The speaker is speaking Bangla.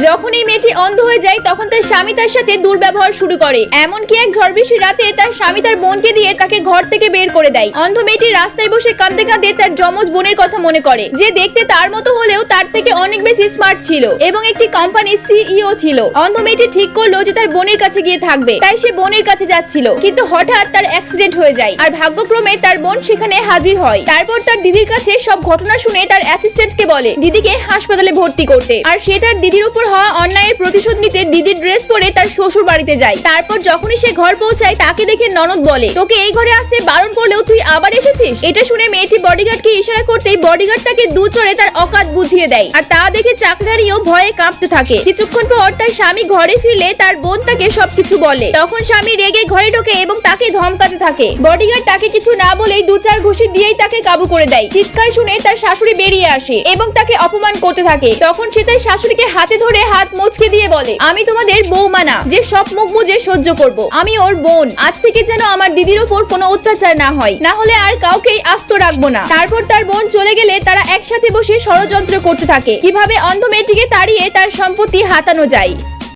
যখন এই মেয়েটি অন্ধ হয়ে যায় তখন তার স্বামী তার সাথে দুর্ব্যবহার শুরু করে। এমনকি এক ঝড় বৃষ্টির রাতে তার স্বামী তার বোনকে দিয়ে তাকে ঘর থেকে বের করে দেয়। অন্ধ মেয়েটি রাস্তায় বসে কাঁদতে কাঁদতে তার যমজ বোনের কথা মনে করে, যে দেখতে তার মতো হলেও তার থেকে অনেক বেশি স্মার্ট ছিল এবং একটি কোম্পানির সিইও ছিল। অন্ধ মেয়েটি ঠিক করলো যে তার বোনের কাছে গিয়ে থাকবে, তাই সে বোনের কাছে যাচ্ছিল, কিন্তু হঠাৎ তার অ্যাক্সিডেন্ট হয়ে যায় আর ভাগ্যক্রমে তার বোন সেখানে হাজির হয়। তারপর তার দিদির কাছে সব ঘটনা শুনে তার অ্যাসিস্ট্যান্টকে বলে দিদিকে হাসপাতালে ভর্তি করতে, আর সে তার দিদির উপর হওয়া অন্যায়ের প্রতিশোধ নিতে দিদির ড্রেস পরে তার শ্বশুর বাড়িতে যায়। তারপর যখনই সে ঘর পৌঁছায় তাকে দেখে ননদ বলে, তোকে এই ঘরে আসতে বারণ করলেও তুই আবার এসেছিস। এটা শুনে মেয়েটি বডিগার্ডকে ইশারা করতেই বডিগার্ড তাকে দু চড়ে তার অকাত বুঝিয়ে দেয়, আর তা দেখে চাকরানিও ভয়ে কাঁপতে থাকে। কিছুক্ষণ পর তার স্বামী ঘরে ফিরলে তার বোন তাকে সবকিছু বলে। তখন স্বামী রেগে ঘরে ঢোকে এবং তাকে ধমকাতে থাকে। বডিগার্ড তাকে কিছু না বলেই দু চার ঘুষি দিয়েই তাকে কাবু করে দেয়। চিৎকার শুনে তার শাশুড়ি বেরিয়ে আসে এবং তাকে অপমান করতে থাকে। তখন সে তার শাশুড়িকে হাতে ধরে হাত মোচকে দিয়ে বলে, আমি তোমাদের বৌমা না যে সব মুখ বুঝে সহ্য করব, আমি ওর বোন। আজ থেকে যেন আমার দিদির উপর কোনো অত্যাচার না হয়, না হলে আর কাউকেই আস্ত রাখবো না। তারপর তার বোন চলে গেলে তারা একসাথে বসে ষড়যন্ত্র করতে থাকে কিভাবে অন্ধ মেয়েটিকে তাড়িয়ে তার সম্পত্তি হাতানো যায়।